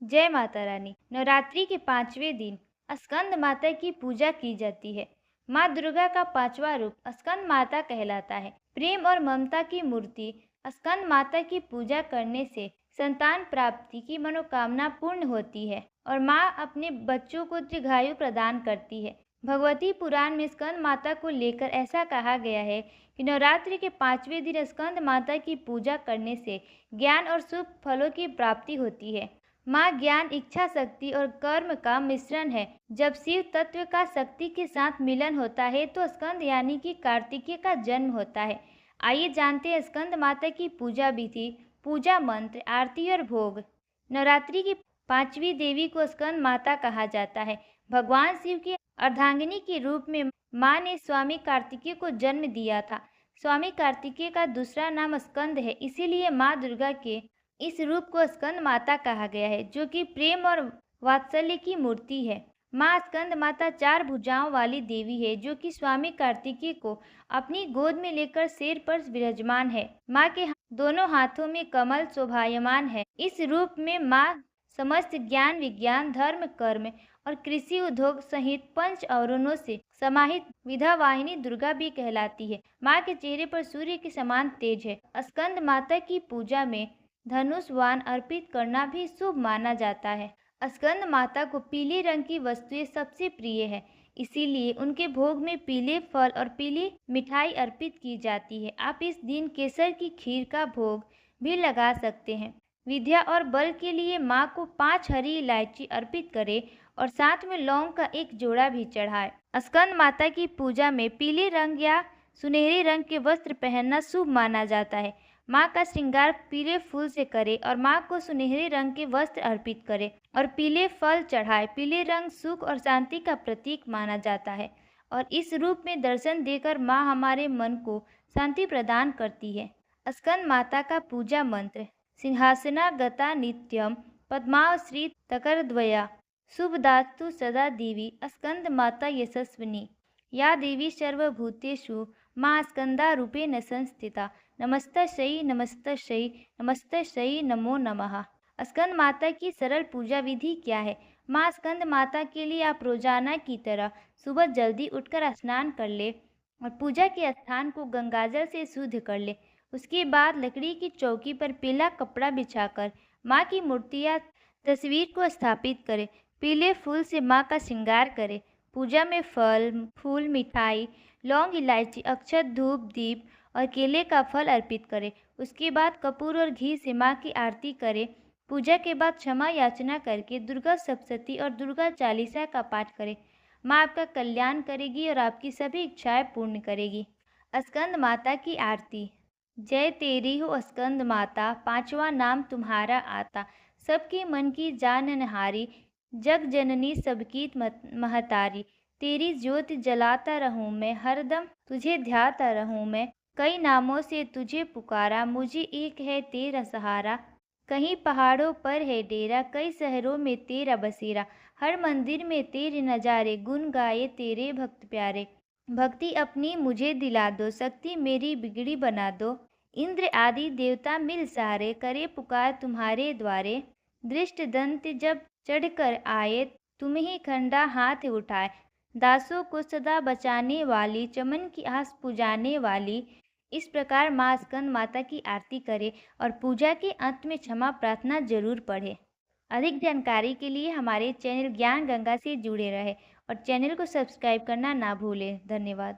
जय माता रानी। नवरात्रि के 5वें दिन स्कंद माता की पूजा की जाती है। माँ दुर्गा का 5वां रूप स्कंद माता कहलाता है। प्रेम और ममता की मूर्ति स्कंद माता की पूजा करने से संतान प्राप्ति की मनोकामना पूर्ण होती है और माँ अपने बच्चों को दीर्घायु प्रदान करती है। भगवती पुराण में स्कंद माता को लेकर ऐसा कहा गया है कि नवरात्रि के 5वें दिन स्कंद माता की पूजा करने से ज्ञान और शुभ फलों की प्राप्ति होती है। माँ ज्ञान, इच्छा शक्ति और कर्म का मिश्रण है। जब शिव तत्व का शक्ति के साथ मिलन होता है तो स्कंद यानी कि कार्तिकेय का जन्म होता है। आइए जानते हैं स्कंद माता की पूजा विधि, पूजा मंत्र, आरती और भोग। नवरात्रि की 5वीं देवी को स्कंद माता कहा जाता है। भगवान शिव की अर्धांगिनी के रूप में माँ ने स्वामी कार्तिकेय को जन्म दिया था। स्वामी कार्तिकेय का दूसरा नाम स्कंद है, इसीलिए माँ दुर्गा के इस रूप को स्कंद माता कहा गया है, जो कि प्रेम और वात्सल्य की मूर्ति है। माँ स्कंद माता 4 भुजाओं वाली देवी है, जो कि स्वामी कार्तिकेय को अपनी गोद में लेकर शेर पर विराजमान है। माँ के दोनों हाथों में कमल शोभायमान है। इस रूप में माँ समस्त ज्ञान, विज्ञान, धर्म, कर्म और कृषि उद्योग सहित 5 अवरों से समाहित विद्या वाहिनी दुर्गा भी कहलाती है। माँ के चेहरे पर सूर्य के समान तेज है। स्कंद माता की पूजा में धनुष बाण अर्पित करना भी शुभ माना जाता है। स्कंद माता को पीले रंग की वस्तुएं सबसे प्रिय है, इसीलिए उनके भोग में पीले फल और पीली मिठाई अर्पित की जाती है। आप इस दिन केसर की खीर का भोग भी लगा सकते हैं। विद्या और बल के लिए माँ को 5 हरी इलायची अर्पित करें और साथ में लौंग का एक जोड़ा भी चढ़ाए। स्कंद माता की पूजा में पीले रंग या सुनहरे रंग के वस्त्र पहनना शुभ माना जाता है। माँ का श्रृंगार पीले फूल से करें और माँ को सुनहरे रंग के वस्त्र अर्पित करें और पीले फल चढ़ाए। पीले रंग सुख और शांति का प्रतीक माना जाता है और इस रूप में दर्शन देकर माँ हमारे मन को शांति प्रदान करती है। स्कंद माता का पूजा मंत्र। सिंहासनागता नित्यम पद्मावश्री तकरद्वया शुभदातु सदा देवी स्कंद माता यशस्विनी। या देवी सर्वभूतेषु माँ स्कंदा रूपेण संस्थिता। नमस्तस्यै नमस्तस्यै नमस्तस्यै नमो नमः। स्कंद माता की सरल पूजा विधि क्या है? माँ स्कंद माता के लिए आप रोजाना की तरह सुबह जल्दी उठकर स्नान कर ले और पूजा के स्थान को गंगाजल से शुद्ध कर ले। उसके बाद लकड़ी की चौकी पर पीला कपड़ा बिछाकर माँ की मूर्ति या तस्वीर को स्थापित करें। पीले फूल से माँ का श्रृंगार करें। पूजा में फल, फूल, मिठाई, लौंग, इलायची, अक्षत, धूप, दीप और केले का फल अर्पित करें। उसके बाद कपूर और घी से माँ की आरती करें। पूजा के बाद क्षमा याचना करके दुर्गा सप्तशती और दुर्गा चालीसा का पाठ करें। माँ आपका कल्याण करेगी और आपकी सभी इच्छाएं पूर्ण करेगी। स्कंद माता की आरती। जय तेरी हो स्कंद माता, 5वां नाम तुम्हारा आता। सबके मन की जाननहारी, जग जननी सबकी महतारी। तेरी ज्योत जलाता रहूं मैं, हरदम तुझे ध्याता रहूं मैं। कई नामों से तुझे पुकारा, मुझे एक है तेरा सहारा। कहीं पहाड़ों पर है डेरा, कई शहरों में तेरा बसेरा। हर मंदिर में तेरे नजारे, गुन गाए तेरे भक्त प्यारे। भक्ति अपनी मुझे दिला दो, शक्ति मेरी बिगड़ी बना दो। इंद्र आदि देवता मिल सारे, करे पुकार तुम्हारे द्वारे। दृष्ट दंत जब चढ़कर आए, तुम ही खंडा हाथ उठाए। दासों को सदा बचाने वाली, चमन की आस पुजाने वाली। इस प्रकार माँ स्कंद माता की आरती करें और पूजा के अंत में क्षमा प्रार्थना जरूर पढ़ें। अधिक जानकारी के लिए हमारे चैनल ज्ञान गंगा से जुड़े रहें और चैनल को सब्सक्राइब करना ना भूलें। धन्यवाद।